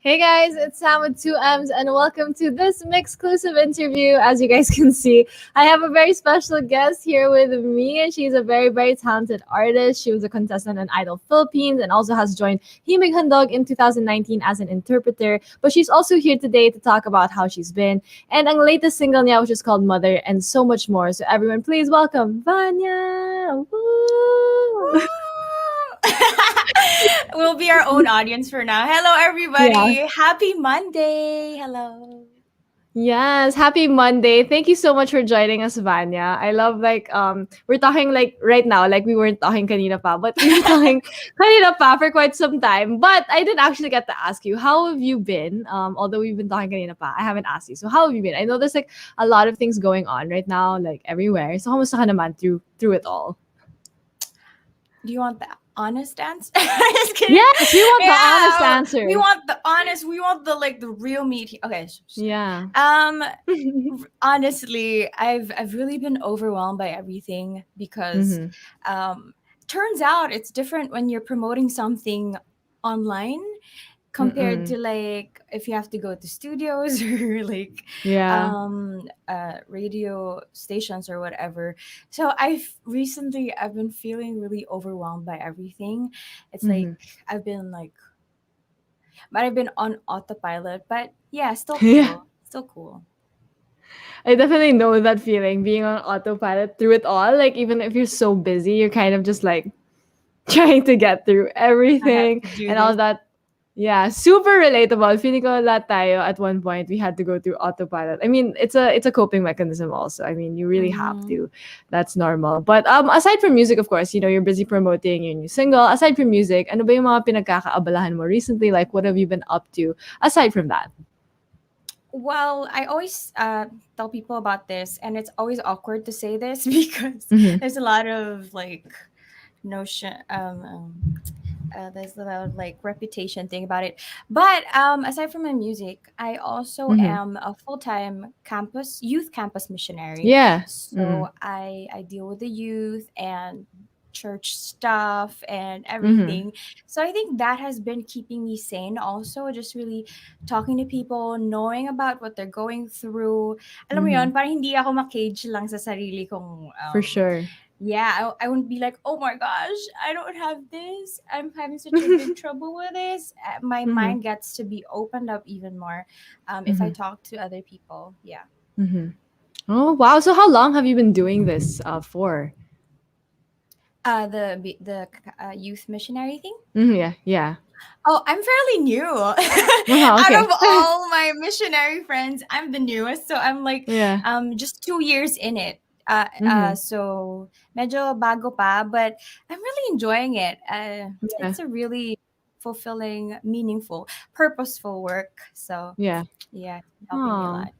Hey guys, it's Sam with two M's, and welcome to this MYXclusive interview. As you guys can see, I have a very special guest here with me, and she's a very, very talented artist. She was a contestant on Idol Philippines and also has joined Himig Handog in 2019 as an interpreter. But she's also here today to talk about how she's been and ang latest single niya, which is called Mother, and so much more. So everyone, please welcome Vanya. Woo! We'll be our own audience for now. Hello, everybody. Yeah. Happy Monday. Hello. Yes, happy Monday. Thank you so much for joining us, Vanya. I love we're talking like right now, like we weren't talking kanina pa, but we were talking kanina pa for quite some time. But I didn't actually get to ask you, how have you been? Although we've been talking kanina pa, I haven't asked you. So how have you been? I know there's like a lot of things going on right now, like everywhere. So kamusta ka naman through it all? Do you want the honest answer? Just kidding. Yes, we want the honest answer. We want the honest. We want the real meat. Okay. Yeah. Honestly, I've really been overwhelmed by everything because turns out it's different when you're promoting something online compared to like if you have to go to studios or like radio stations or whatever. So I've been feeling really overwhelmed by everything. It's like I've been on autopilot, but yeah, still cool. Yeah. Still cool. I definitely know that feeling, being on autopilot through it all. Like, even if you're so busy, you're kind of just like trying to get through everything and all that. Yeah, super relatable. Feeling ko lahat tayo at one point we had to go through autopilot. I mean, it's a coping mechanism also. I mean, you really have to. That's normal. But aside from music, of course, you know, you're busy promoting your new single. Aside from music, ano ba yung mga pinagkakaabalahan mo recently? Like, what have you been up to aside from that? Well, I always tell people about this, and it's always awkward to say this because there's a lot of like notion. There's a lot of like reputation thing about it. But aside from my music, I also am a full-time youth campus missionary. Yeah. So I deal with the youth and church stuff and everything. So I think that has been keeping me sane also, just really talking to people, knowing about what they're going through. Alam mo yun, parang hindi ako ma-cage lang sa sarili kong For sure. Yeah, I wouldn't be like, oh my gosh, I don't have this. I'm having such a big trouble with this. My mind gets to be opened up even more if I talk to other people. Yeah. Oh, wow. So how long have you been doing this for? The youth missionary thing? Yeah. Oh, I'm fairly new. Okay. Out of all my missionary friends, I'm the newest. So I'm like just 2 years in it. So medyo bago pa, but I'm really enjoying it. It's a really fulfilling, meaningful, purposeful work. So yeah, helping me a lot.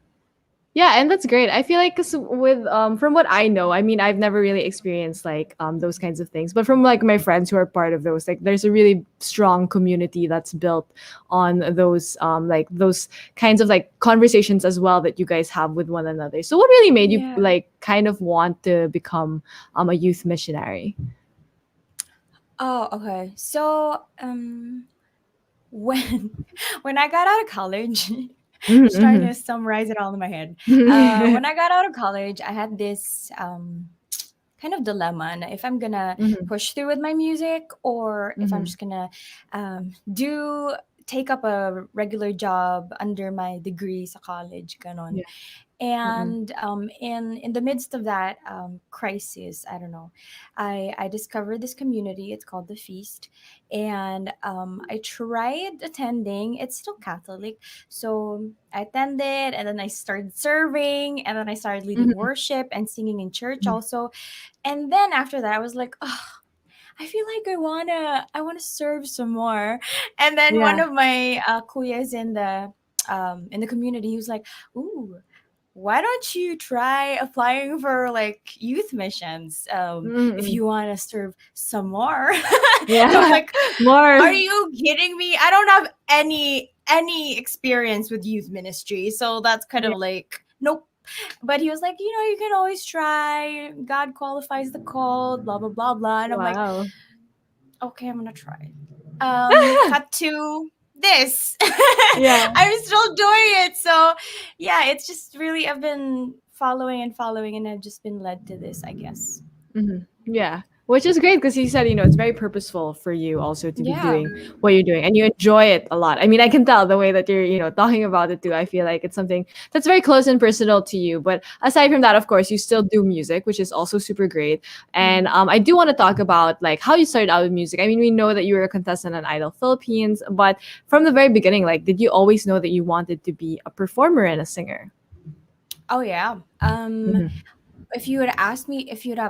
Yeah, and that's great. I feel like 'cause with from what I know, I mean, I've never really experienced like those kinds of things, but from like my friends who are part of those, like there's a really strong community that's built on those like those kinds of like conversations as well that you guys have with one another. So what really made you like kind of want to become a youth missionary? Oh, okay. So when I got out of college, just trying to summarize it all in my head. When I got out of college, I had this kind of dilemma if I'm gonna push through with my music or if I'm just gonna take up a regular job under my degree sa college, ganon. Mm-mm. And in the midst of that crisis, I don't know, I discovered this community. It's called the Feast, and I tried attending. It's still Catholic, so I attended, and then I started serving, and then I started leading Mhm. worship and singing in church Mhm. also. And then after that, I was like, oh, I feel like I wanna serve some more. And then one Yeah. of my kuyas in the community, he was like, "Ooh, why don't you try applying for like youth missions if Mm-mm. you want to serve some more?" I was Yeah. like, "Are More. you kidding me? I don't have any experience with youth ministry, so that's kind Yeah. of like nope." But he was like, "You can always try. God qualifies the called, blah blah blah blah." And I'm like, Wow. "Okay, I'm gonna try." Cut to this. Yeah. I'm still doing it. So yeah, it's just really I've been following and following, and I've just been led to this, I guess. Yeah. Which is great because you said, it's very purposeful for you also to be Yeah. doing what you're doing and you enjoy it a lot. I mean, I can tell the way that you're, talking about it too. I feel like it's something that's very close and personal to you. But aside from that, of course, you still do music, which is also super great. And Mhm. I do want to talk about like how you started out with music. I mean, we know that you were a contestant on Idol Philippines, but from the very beginning, like, did you always know that you wanted to be a performer and a singer? Oh yeah. Mm-hmm. If you'd have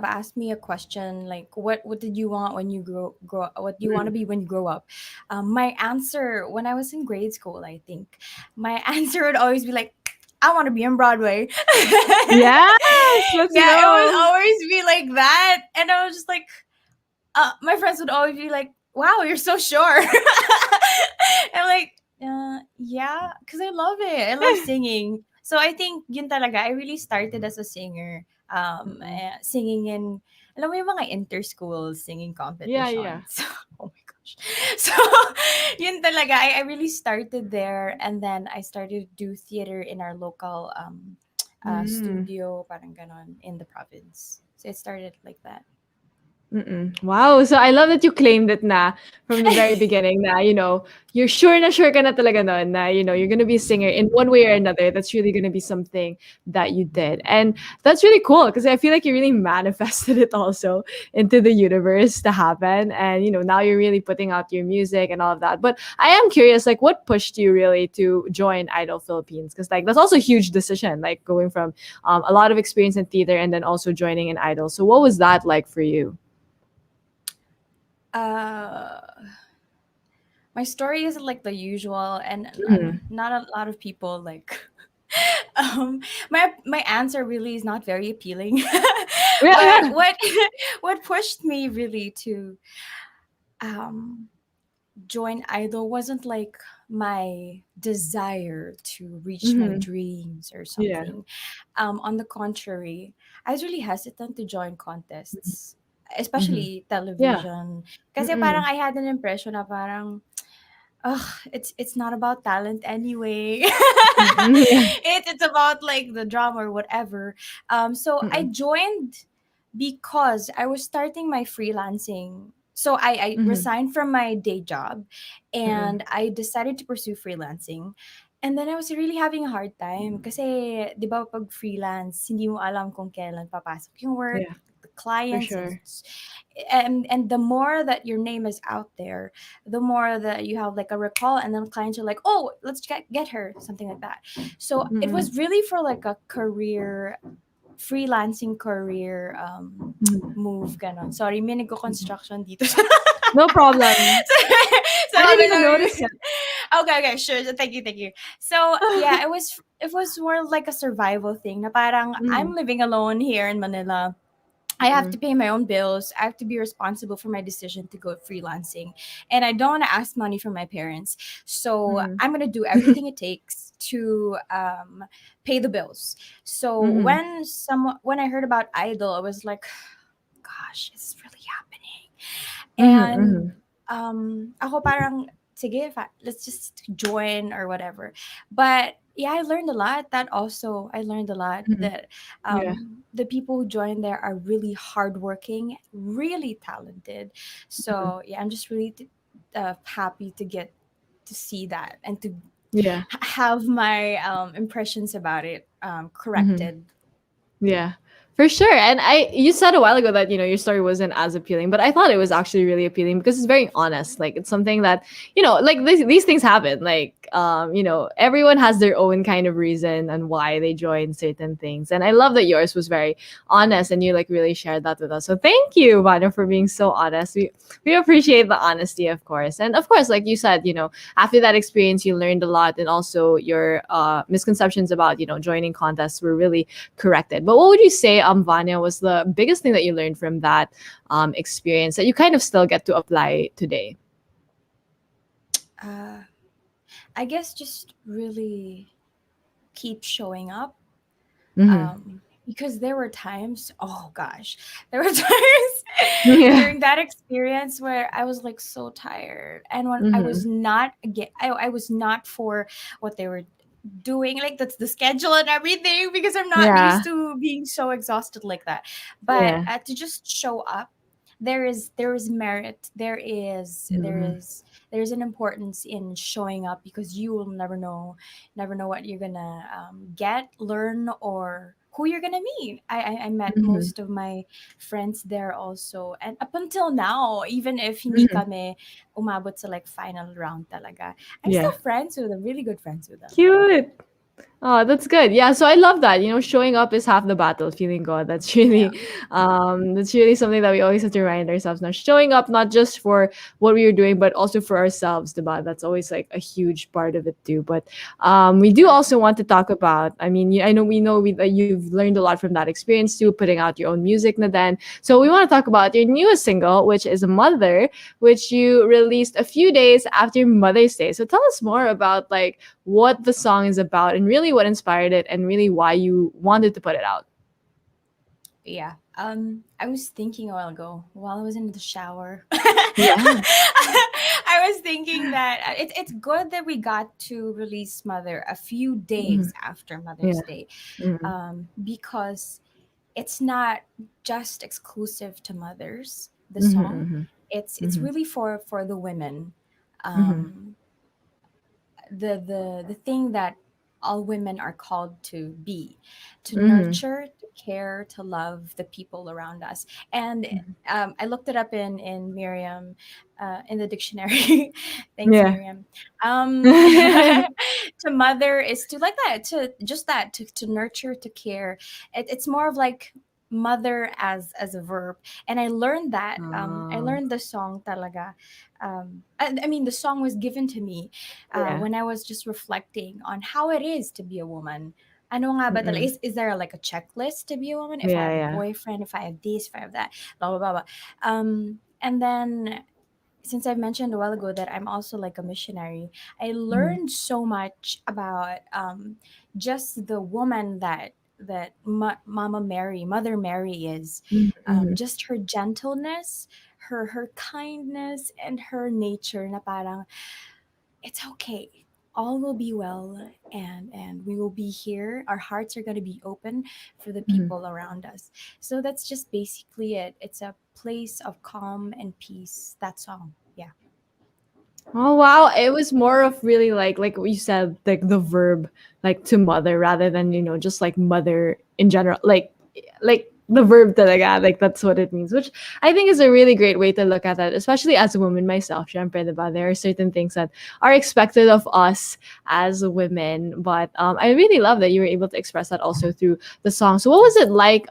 asked me a question like what did you want when you grow what do you want to be when you grow up, my answer when I was in grade school, I think my answer would always be like, I want to be on Broadway. Yes, let's Yeah, it would go. always be like that, and I was just like, my friends would always be like, "Wow, you're so sure." I'm like, yeah, because I love it. I love singing. So I think yun talaga. I really started as a singer, Mm-mm. singing in, alam mo yung mga inter-school singing Yeah, yeah. competitions. Oh my gosh. So, yun talaga. I really started there, and then I started to do theater in our local Mm. studio, parang ganon, in the province. So it started like that. Mm. Wow! So I love that you claimed it na from the very beginning na, you're sure ka na talaga nun na, you're gonna be a singer in one way or another. That's really gonna be something that you did. And that's really cool because I feel like you really manifested it also into the universe to happen. And, now you're really putting out your music and all of that. But I am curious, like, what pushed you really to join Idol Philippines? Because, like, that's also a huge decision, like going from a lot of experience in theater and then also joining an Idol. So what was that like for you? Uh, my story isn't like the usual, and Mhm. not a lot of people like. My answer really is not very appealing, Yeah, but yeah. what pushed me really to um join Idol wasn't like my desire to reach my Mhm. dreams or Yeah. something. On the contrary, I was really hesitant to join contests, Mhm. especially Yeah. television. Kasi parang Mm. I had an impression na parang, ugh, it's not about talent anyway. Mm. Yeah. It's about like the drama or whatever. So I Mm. joined because I was starting my freelancing. So I Mhm. resigned from my day job, Mm. and I decided to pursue freelancing. And then I was really having a hard time kasi 'di ba pag freelance, hindi mo alam kung kailan papasok yung work, Yeah, the for clients, sure. and the more that your name is out there, the more that you have like a recall, and then clients are like, oh, let's get her, something like that. So it Mm. was really for like a freelancing career Mhm. move ganon. Sorry, may Mm. nagko-construction dito. No problem. So I didn't even no, notice it. okay, sure. Thank you. So yeah, it was more like a survival thing. Na parang I'm Mhm. living alone here in Manila. I have to Mm. pay my own bills. I have to be responsible for my decision to go freelancing. And I don't want to ask money from my parents. So Mhm. I'm going to do everything it takes to pay the bills. So Mhm. when I heard about Idol, I was like, gosh, it's really happening. Mhm. And Mhm. ako parang, sige, let's just join or whatever. But yeah, I learned a lot. That also, I learned a lot Mhm. that Yeah. the people who join there are really hardworking, really talented. Mhm. So yeah, I'm just really happy to get to see that and to Yeah. have my impressions about it. corrected. Yeah, for sure. And you said a while ago that your story wasn't as appealing, but I thought it was actually really appealing because it's very honest. Like it's something that like these things happen. Like everyone has their own kind of reason and why they join certain things. And I love that yours was very honest and you like really shared that with us. So thank you, Vanya, for being so honest. We appreciate the honesty, of course. And of course, like you said, after that experience, you learned a lot, and also your misconceptions about joining contests were really corrected. But what would you say, Vanya, was the biggest thing that you learned from that experience that you kind of still get to apply today? Uh, I guess just really keep showing up. Mm-hmm. Because there were times, oh gosh, there were times Yeah. during that experience where I was like so tired, and when I Mm-hmm. was not again, I was not for what they were doing, like that's the schedule and everything, because I'm not Yeah. used to being so exhausted like that. But Yeah. to just show up, there is merit, Mm-hmm. there's an importance in showing up, because you will never know what you're gonna get, learn, or who you're gonna meet. I met Mm-hmm. most of my friends there also, and up until now, even if hindi Mm-hmm. kami umabot sa like final round talaga, I'm Yeah. still friends with them, really good friends with them. Cute. Oh, that's good. Yeah, so I love that. Showing up is half the battle, feeling God. Yeah. That's really something that we always have to remind ourselves now. Showing up not just for what we are doing, but also for ourselves, diba? That's always like a huge part of it too. But we do also want to talk about, I mean, I know we know that you've learned a lot from that experience too, putting out your own music, Naden. So we want to talk about your newest single, which is Mother, which you released a few days after Mother's Day. So tell us more about like what the song is about and really what inspired it and really why you wanted to put it out. Yeah. I was thinking a while ago while I was in the shower. Yeah. I was thinking that it's good that we got to release Mother a few Mhm. days after Mother's Yeah. Day, Mhm. because it's not just exclusive to mothers. The Mhm. song, Mhm. it's Mhm. really for the women. Mhm. Um, the thing that all women are called to be, to Mhm. nurture, to care, to love the people around us. And Mhm. I looked it up in Miriam, in the dictionary. Thanks, Yeah. Miriam. To mother is to like that, to just that, to nurture, to care. It's more of like mother as a verb. And I Oh, learned the song talaga. I mean, the song was given to me yeah. when I was just reflecting on how it is to be a woman. Ano nga ba talaga? Mm-mm. Is there like a checklist to be a woman? If I Yeah, have a yeah. boyfriend, if I have this, if I have that, blah blah blah blah. And then, since I mentioned a while ago that I'm also like a missionary, I Mhm. learned so much about just the woman that Mama Mary, Mother Mary is. Mhm. Mhm. Just her gentleness, her kindness, and her nature. Na parang it's okay, all will be well, and we will be here, our hearts are going to be open for the Mhm. people around us. So that's just basically it. It's a place of calm and peace, that song. Yeah. Oh wow, it was more of really like what you said, like the verb like to mother rather than just like mother in general, like the verb talaga, like that's what it means, which I think is a really great way to look at it, especially as a woman myself. Syempre, diba, there are certain things that are expected of us as women, but I really love that you were able to express that also through the song. So what was it like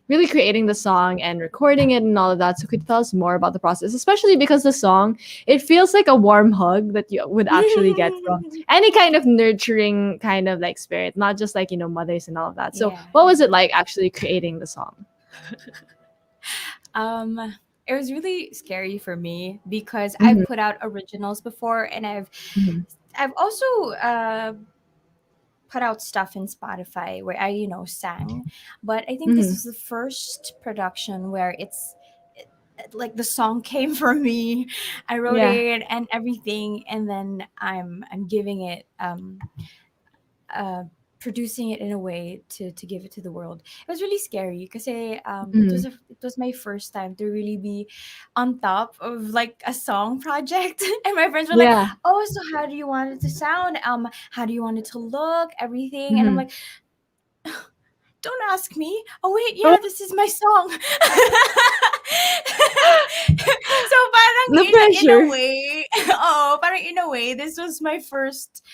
really creating the song and recording it and all of that? So could you tell us more about the process, especially because the song, it feels like a warm hug that you would actually get from any kind of nurturing kind of like spirit, not just like, mothers and all of that. So, Yeah, what was yeah. it like actually creating the song? um it was really scary for me because I've Mm-hmm. put out originals before, and Mm-hmm. I've also put out stuff in Spotify where I, sang. But I think this Mm-hmm. was the first production where like the song came from me. I wrote Yeah. it and everything, and then I'm giving it uh producing it in a way to give it to the world. It was really scary because Mm-hmm. it was my first time to really be on top of like a song project. And my friends were like, Yeah. "Oh, so how do you want it to sound? How do you want it to look? Everything." And I'm Mm-hmm. like, don't ask me. Oh wait, Oh, yeah, this is my song. So parang the in a pressure. way, oh, parang in a way, this was my first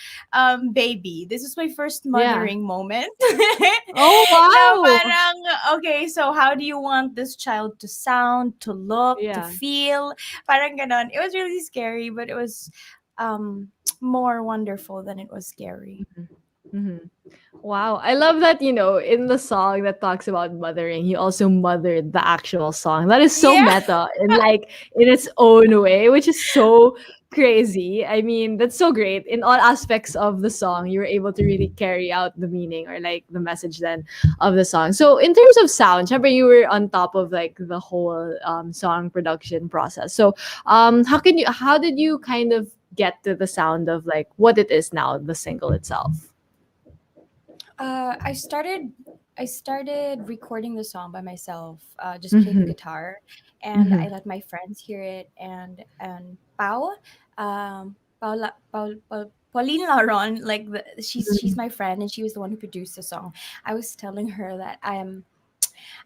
baby. This was my first Yeah. mothering moment. Oh Now wow. parang okay, so how do you want this child to sound, to look, to Yeah. feel? Parang ganon. It was really scary, but it was um more wonderful than it was scary. Hmm. Wow, I love that, in the song that talks about mothering, he also mothered the actual song. That is so Yeah. meta and like in its own way, which is so crazy. I mean, that's so great. In all aspects of the song, you were able to really carry out the meaning or like the message then of the song. So in terms of sound, remember you were on top of like the whole song production process. So how did you kind of get to the sound of like what it is now, the single itself? I started recording the song by myself, just play the Mhm. guitar, and I Mhm. let my friends hear it. And Pau, Pauline Laron, like she's Mhm. my friend, and she was the one who produced the song. I was telling her that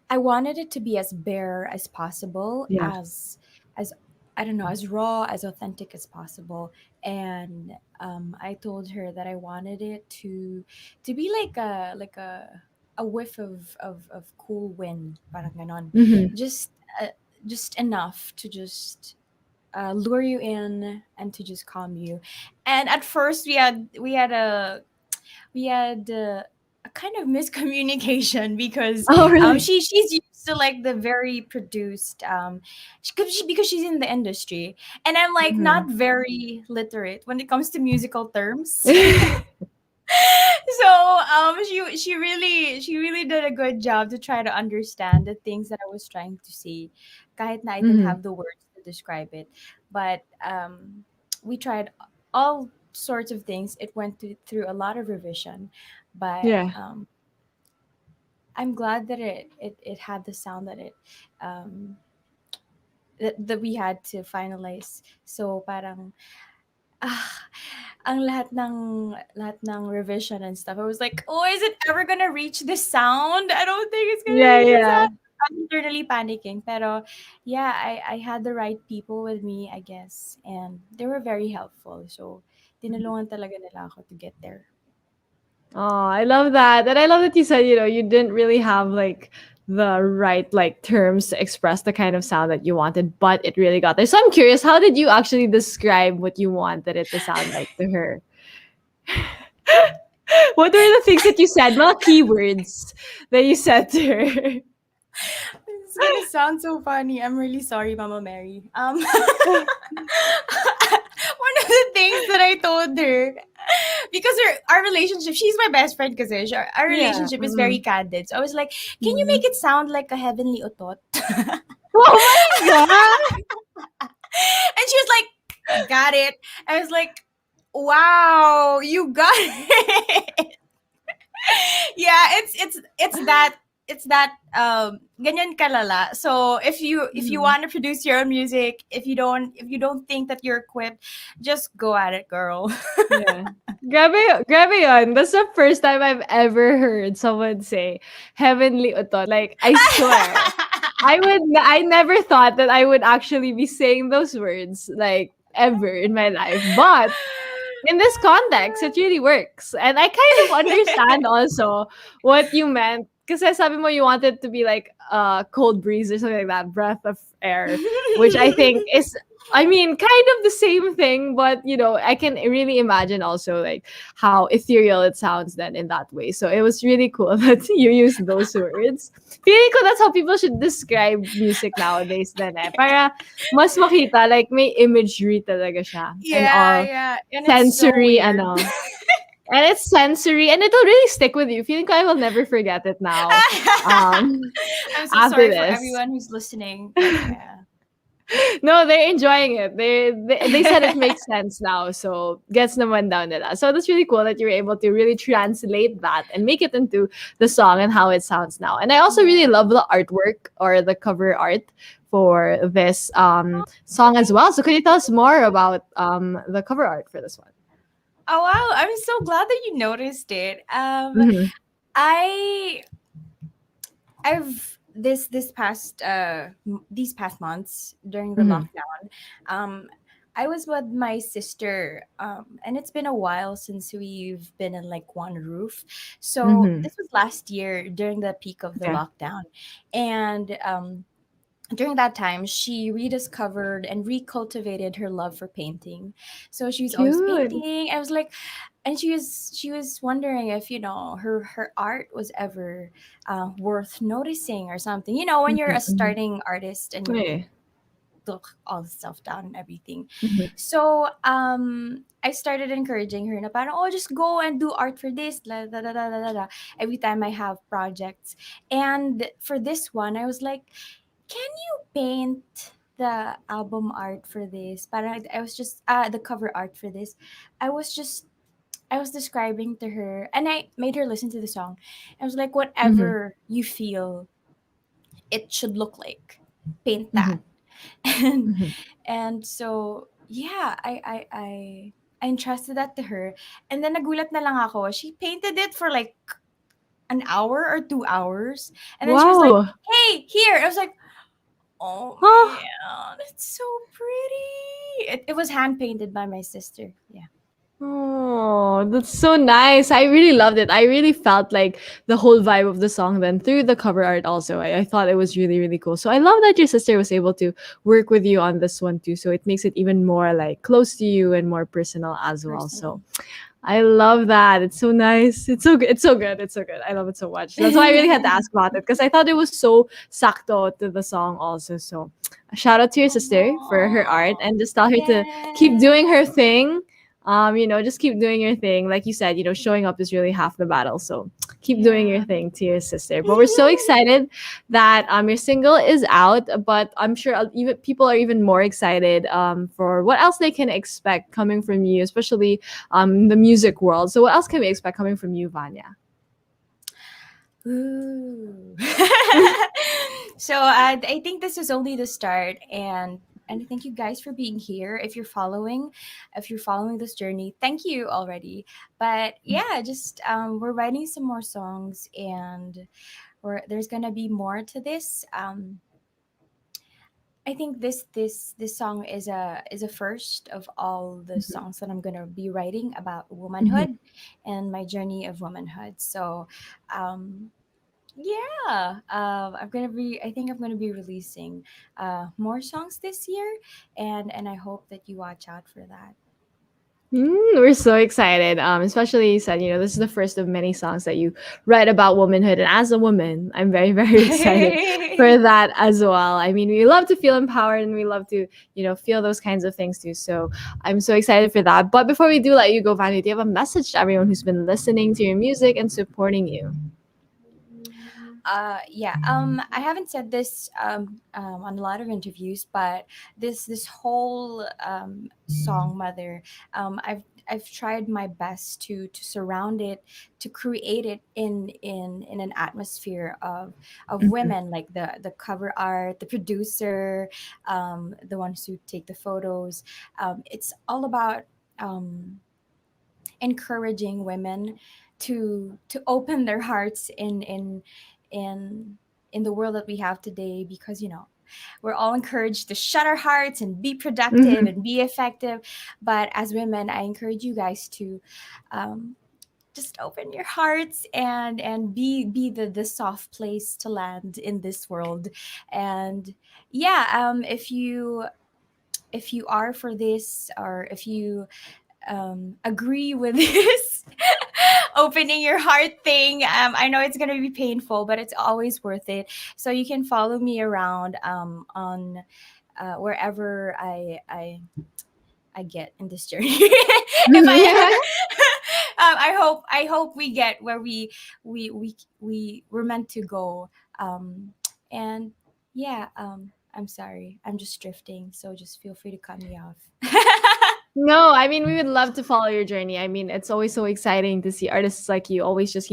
I wanted it to be as bare as possible, Yeah. as I don't know, as raw, as authentic as possible. And I told her that I wanted it to be like a whiff of cool wind, parang ganon. Mhm. Just just enough to just lure you in and to just calm you. And at first we had a kind of miscommunication because Oh, really? she's used to like the very produced because she's in the industry, and I'm like not Mhm. very literate when it comes to musical terms. So she really did a good job to try to understand the things that I was trying to say, kahit na I didn't Mhm. have the words to describe it. But we tried all sorts of things. It went through a lot of revision, but Yeah. I'm glad that it had the sound um, that we had to finalize. So parang ah, ang lahat ng revision and stuff. I was like, "Oh, is it ever gonna reach this sound? I don't think it's gonna Yeah, reach this yeah. sound." I'm internally panicking. Pero yeah, I had the right people with me, I guess, and they were very helpful. So tinulungan talaga nila ako to get there. Oh, I love that. And I love that you said, you didn't really have like the right like terms to express the kind of sound that you wanted, but it really got there. So I'm curious, how did you actually describe what you wanted it to sound like to her? What were the things that you said? Mga keywords that you said to her? It's gonna sound so funny. I'm really sorry, Mama Mary. One of the things that I told her, because our relationship, she's my best friend kasi our Yeah. relationship is very Mm-mm. candid. So I was like, can you Mm. make it sound like a heavenly utot? Oh my god! And she was like, got it. I was like, wow, you got it. Yeah, it's that ganyan kalala. So if you Mhm. want to produce your own music, if you don't think that you're equipped, just go at it, girl. Yeah. Grabe yun. That's the first time I've ever heard someone say heavenly utot. Like, I swear. I never thought that I would actually be saying those words, like, ever in my life. But in this context, it really works. And I kind of understand also what you meant. Kasi sabi mo you wanted to be like a cold breeze or something like that, breath of air, which I think is, I mean, kind of the same thing, but I can really imagine also like how ethereal it sounds then in that way. So it was really cool that you used those words. Feeling ko that's how people should describe music nowadays then eh. Para mas makita, like may imagery talaga siya and Yeah, all yeah, and it's so sensory, weird. ano. And it's sensory and it'll really stick with you. Feeling ko I will never forget it now. Um, I'm so after sorry for this. everyone who's listening, but yeah. No, they're enjoying it. They said it makes sense now. So gets naman down nila. So that's really cool that you're able to really translate that and make it into the song and how it sounds now. And I also really Yeah. love the artwork or the cover art for this song as well. So could you tell us more about the cover art for this one? Oh wow, I'm so glad that you noticed it. Mm-hmm. I I've this past these past months during the Mm-hmm. lockdown, um, I was with my sister, and it's been a while since we've been in like one roof. So Mm-hmm. this was last year during the peak of the Okay. lockdown, and during that time, she rediscovered and recultivated her love for painting. So she was always Cute. painting. I was like, and she was wondering if her art was ever worth noticing or something. You know, when you're Mm-hmm. a Mm-hmm. starting artist and you Yeah. look all the stuff down and everything. Mm-hmm. So I started encouraging her na parang, oh, just go and do art for this, la, da, da, da, da, da, da, every time I have projects. And for this one, I was like, can you paint the album art for this? Parang I was just the cover art for this. I was just I was describing to her and I made her listen to the song. I was like, Mm-hmm. whatever you feel it should look like, paint Mm-hmm. that. and Mm-hmm. and so yeah, I entrusted that to her. And then nagulat na lang ako. She painted it for like an hour or 2 hours. And then she was like, Wow. hey, here. I was like, oh Huh? man, it's so pretty. It was hand painted by my sister. Yeah. Oh, that's so nice. I really loved it. I really felt like the whole vibe of the song then through the cover art also. I thought it was really, really cool. So I love that your sister was able to work with you on this one too. So it makes it even more like close to you and more personal as well. So Personal. I love that. It's so nice. It's so good. It's so good. It's so good. I love it so much. That's why I really had to ask about it because I thought it was so sakto to the song also. So shout out to your sister for her art Oh, and just tell her to keep yes. doing her thing. Just keep doing your thing. Like you said, showing up is really half the battle. So keep doing your Yeah. thing to your sister. But we're so excited that your single is out. But I'm sure even people are even more excited for what else they can expect coming from you, especially the music world. So what else can we expect coming from you, Vanya? Ooh. So I think this is only the start, and thank you guys for being here. If you're following this journey, thank you already. But yeah, just we're writing some more songs, and there's gonna be more to this. I think this song is a first of all the songs that I'm gonna be writing about Mhm. womanhood and my journey of womanhood. So, um, yeah, I think I'm gonna be releasing more songs this year, and I hope that you watch out for that. We're so excited. Especially you said, this is the first of many songs that you write about womanhood. And as a woman, I'm very, very excited for that as well. I mean, we love to feel empowered and we love to, feel those kinds of things too. So I'm so excited for that. But before we do let you go, Vanya, do you have a message to everyone who's been listening to your music and supporting you? Yeah. I haven't said this on a lot of interviews, but this whole song, Mother, I've tried my best to surround it, to create it in an atmosphere of Mhm. women, like the cover art, the producer, the ones who take the photos. It's all about um, encouraging women to open their hearts in in the world that we have today, because we're all encouraged to shut our hearts and be productive Mhm. and be effective. But as women, I encourage you guys to um, just open your hearts and be the soft place to land in this world. And yeah, if you are for this, or if you agree with this opening your heart thing, I know it's going to be painful, but it's always worth it. So you can follow me around on wherever I get in this journey. If I I hope we get where we're meant to go. And yeah, I'm sorry, I'm just drifting, so just feel free to cut me off. No, I mean, we would love to follow your journey. I mean, it's always so exciting to see artists like you always just,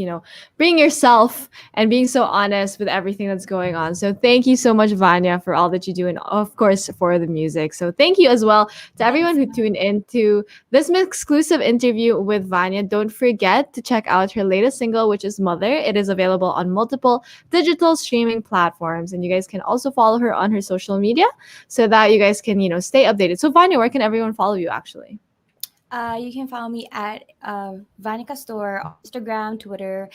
being yourself and being so honest with everything that's going on. So thank you so much, Vanya, for all that you do and, of course, for the music. So thank you as well to everyone Thanks. who tuned in to this exclusive interview with Vanya. Don't forget to check out her latest single, which is Mother. It is available on multiple digital streaming platforms. And you guys can also follow her on her social media so that you guys can, stay updated. So, Vanya, where can everyone follow you actually? You can follow me at Vanya Store on Instagram, Twitter,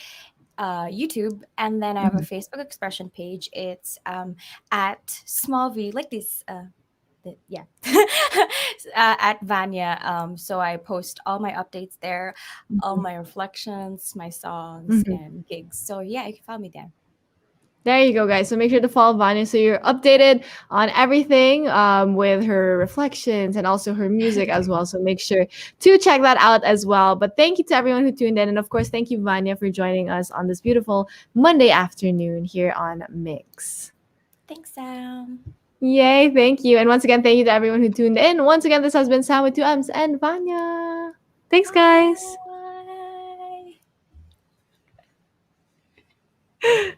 YouTube, and then I have a Mhm. Facebook expression page. It's at small v like this. Yeah, at Vanya. So I post all my updates there, all Mhm. my reflections, my songs, Mhm. and gigs. So yeah, you can follow me there. There you go, guys. So make sure to follow Vanya so you're updated on everything with her reflections and also her music as well. So make sure to check that out as well. But thank you to everyone who tuned in. And of course, thank you, Vanya, for joining us on this beautiful Monday afternoon here on Mix. Thanks, Sam. Yay, thank you. And once again, thank you to everyone who tuned in. Once again, this has been Sam with two M's and Vanya. Thanks, guys. Bye.